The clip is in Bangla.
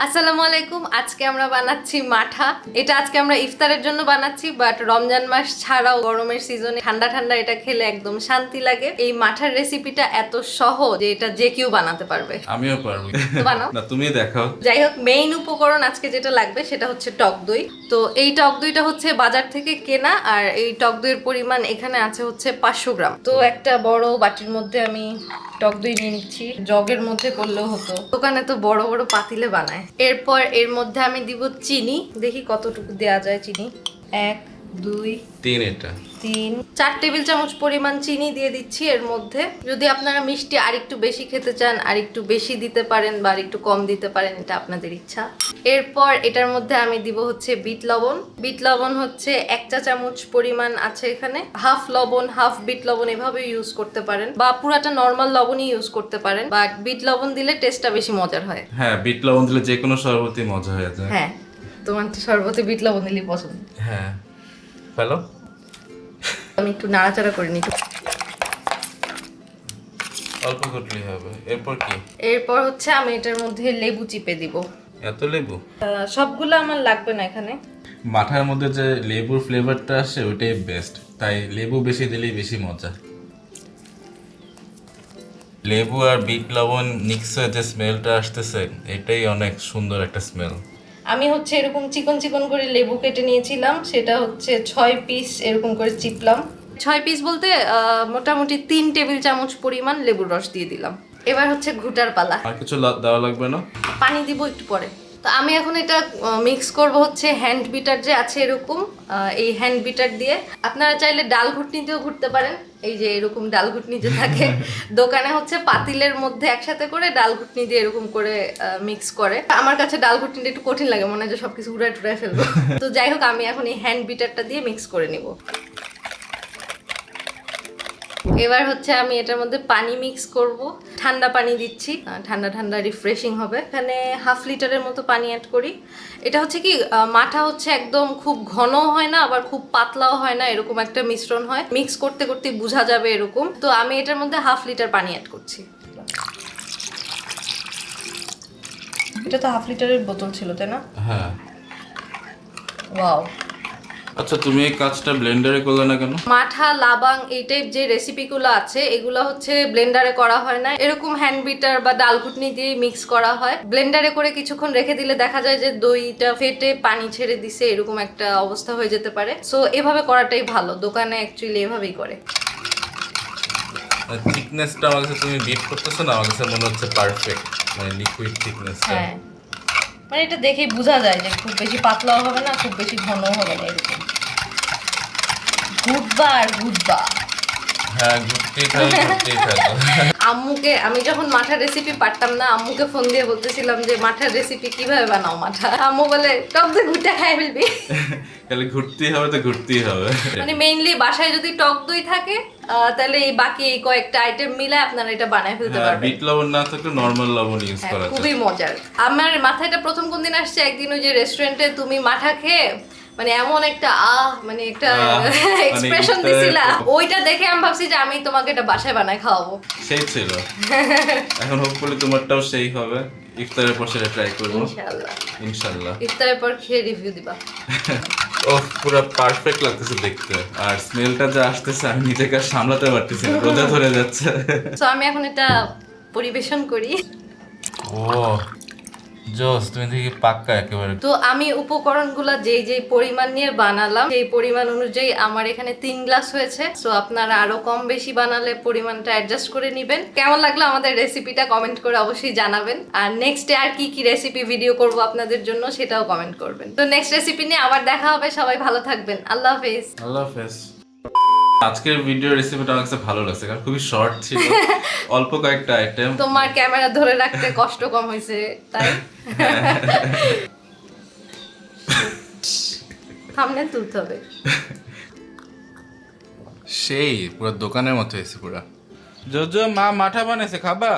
আসসালামু আলাইকুম। আজকে আমরা বানাচ্ছি মাঠা। এটা আজকে আমরা ইফতারের জন্য বানাচ্ছি, বাট রমজান মাস ছাড়াও গরমের সিজনে ঠান্ডা ঠান্ডা এটা খেলে একদম শান্তি লাগে। এই মাঠার রেসিপিটা এত সহজ যে এটা যে কেউ বানাতে পারবে। আমিও পারবো। তো বানাও না, তুমি দেখাও। যাই হোক, মেইন উপকরণ আজকে যেটা লাগবে সেটা হচ্ছে টক দই। তো এই টক দইটা হচ্ছে বাজার থেকে কেনা, আর এই টক দইয়ের পরিমাণ এখানে আছে হচ্ছে 500 গ্রাম। তো একটা বড় বাটির মধ্যে আমি টক দই নিয়ে নিচ্ছি। জগের মধ্যে করলেও হতো, দোকানে তো বড় বড় পাতিলে বানায়। এরপর এর মধ্যে আমি দিব চিনি। দেখি কতটুকু দেয়া যায় চিনি। 1 2 3 4 টেবিল চামচ পরিমাণ চিনি দিয়ে দিচ্ছি এর মধ্যে। যদি আপনারা মিষ্টি আরেকটু বেশি খেতে চান আরেকটু বেশি দিতে পারেন বা আরেকটু কম দিতে পারেন, এটা আপনাদের ইচ্ছা। এরপর এটার মধ্যে আমি দিব হচ্ছে বিট লবণ। বিট লবণ হচ্ছে 1 চা চামচ পরিমাণ আছে এখানে। হাফ লবণ হাফ বিট লবণ এভাবে ইউজ করতে পারেন, বা পুরাটা নরমাল লবণই ইউজ করতে পারেন, বাট বিট লবণ দিলে টেস্টটা বেশি মজার হয়। হ্যাঁ, বিট লবণ দিলে যে কোনো শরবতই মজা হয়ে যায়। হ্যাঁ, তোমার তো শরবতে বিট লবণ দিলেই পছন্দ। হ্যাঁ, ফেলো। আমি একটু নাড়াচাড়া করে নিই। অল্প করলেই হবে। এরপর কি? এরপর হচ্ছে আমি এটার মধ্যে লেবু চিপে দিব। এত লেবু? সবগুলো আমার লাগবে না এখানে। মাঠার মধ্যে যে লেবুর ফ্লেভারটা আসে ওইটাই বেস্ট, তাই লেবু বেশি দিলেই বেশি মজা। লেবু আর বিট লবণ মিক্স হয়ে যে স্মেলটা আসতেছে এটাই অনেক সুন্দর একটা স্মেল। আমি হচ্ছে এরকম চিকন চিকন করে লেবু কেটে নিয়েছিলাম, সেটা হচ্ছে 6 পিস এরকম করে চিপলাম। 6 পিস বলতে মোটামুটি 3 টেবিল চামচ পরিমাণ লেবুর রস দিয়ে দিলাম। এবার হচ্ছে ঘুটার পালা। আর কিছু দেওয়া লাগবে না? পানি দিব একটু পরে। তো আমি এখন এটা মিক্স করব হচ্ছে হ্যান্ড বিটার যে আছে এরকম, এই হ্যান্ড বিটার দিয়ে। আপনারা চাইলে ডাল ঘুটনি দিয়েও ঘুরতে পারেন। এই যে এরকম ডাল ঘুটনি যে থাকে দোকানে হচ্ছে পাতিলের মধ্যে একসাথে করে ডাল ঘুটনি দিয়ে এরকম করে মিক্স করে। আমার কাছে ডাল ঘুটনিটা একটু কঠিন লাগে, মনে হয় যে সবকিছু উড়ায় টুড়ায় ফেলবো। তো যাই হোক, আমি এখন এই হ্যান্ড বিটারটা দিয়ে মিক্স করে নিব। এবার হচ্ছে আমি এটার মধ্যে পানি মিক্স করব। ঠান্ডা পানি দিচ্ছি, ঠান্ডা ঠান্ডা রিফ্রেশিং হবে। এখানে হাফ লিটারের মতো পানি অ্যাড করি। এটা হচ্ছে কি, মাঠা হচ্ছে একদম খুব ঘনও হয় না আবার খুব পাতলাও হয় না, এরকম একটা মিশ্রণ হয়। মিক্স করতে করতে বোঝা যাবে এরকম। তো আমি এটার মধ্যে হাফ লিটার পানি অ্যাড করছি। এটা তো হাফ লিটারের বোতল ছিল, তাই না? হ্যাঁ। ওয়াও। আচ্ছা, তুমি এই কাজটা ব্লেন্ডারে করলে না কেন? মাঠা লাবাং এই টাইপ যে রেসিপিগুলো আছে এগুলো হচ্ছে ব্লেন্ডারে করা হয় না, এরকম হ্যান্ড বিটার বা ডাল ঘুটনি দিয়ে মিক্স করা হয়। ব্লেন্ডারে করে কিছুক্ষণ রেখে দিলে দেখা যায় যে দইটা ফেটে পানি ছেড়ে দিছে, এরকম একটা অবস্থা হয়ে যেতে পারে। সো এভাবে করাটাই ভালো, দোকানে অ্যাকচুয়ালি এভাবেই করে। থিকনেসটা আমার কাছে তুমি বিট করতেছো না, আমার কাছে মনে হচ্ছে পারফেক্ট, মানে লিকুইড থিকনেসটা। হ্যাঁ, মানে এটা দেখেই বোঝা যায় যে খুব বেশি পাতলাও হবে না খুব বেশি ঘনও হবে না, এরকম ঘুটবা আর ঘুটবা। হ্যাঁ, ঘুরতেই থাকো। আম্মুকে আমি যখন মাঠার রেসিপি পারতাম না, আম্মুকে ফোন দিয়ে বলতেছিলাম যে মাঠার রেসিপি কিভাবে বানাও মাঠা। আম্মু বলে টক দই ঘুরতে খাই ফেলবি। তাহলে ঘুরতেই হবে তো ঘুরতেই হবে। মানে মেইনলি বাসায় যদি টক দই থাকে তাহলে এই বাকি এই কয়েকটা আইটেম মিলে আপনারা এটা বানায় ফেলতে পারবেন। বিট লবণ না থাকলে নরমাল লবণ ইউজ করা যায়। খুবই মজার। আমার মাথায় এটা প্রথম কোন দিন আসছে, একদিন ওই যে রেস্টুরেন্টে তুমি মাঠা খেয়ে মানে এমন একটা মানে একটা এক্সপ্রেশন দিছিলা, ওইটা দেখে আমি ভাবছি যে আমি তোমাকে এটা বাসায় বানায় খাওয়াবো। সেই ছিল। এখন হোপফুলি তোমারটাও সেই হবে। ইফতারের পর সেটা ট্রাই করব ইনশাআল্লাহ। ইফতারের পর খেয়ে রিভিউ দিবা। ওহ, পুরো পারফেক্ট লাগতেছে দেখতে, আর স্মেলটা যা আসতেছে আমি নিজেকে আর সামলাতে পারতেছি না, রোদে ধরে যাচ্ছে। সো আমি এখন এটা পরিবেশন করি। ও জোস, তুমি দেখি পাক্কা একেবারে। তো আমি উপকরণগুলো যে পরিমাণ নিয়ে বানালাম সেই পরিমাণ অনুযায়ী আমার এখানে 3 গ্লাস হয়েছে। সো আপনারা আরো কম বেশি বানালে পরিমাণটা অ্যাডজাস্ট করে নেবেন। কেমন লাগলো আমাদের রেসিপিটা কমেন্ট করে অবশ্যই জানাবেন, আর নেক্সটে আর কি রেসিপি ভিডিও করব আপনাদের জন্য সেটাও কমেন্ট করবেন। তো নেক্সট রেসিপি নিয়ে আবার দেখা হবে। সবাই ভালো থাকবেন। আল্লাহ হাফেজ। আল্লাহ হাফেজ। আজকের ভিডিও রেসিপিটা আমার কাছে ভালো লাগছে কারণ খুবই শর্ট ছিল, অল্প কয়েকটা আইটেম। তোমার ক্যামেরা ধরে রাখতে কষ্ট কম হয়েছে তাই। থাম্বনেল তুলতে হবে। সেই পুরো দোকানের মতো হয়েছে পুরা। জোজো, মা মাঠা বানাইছে, খাবা?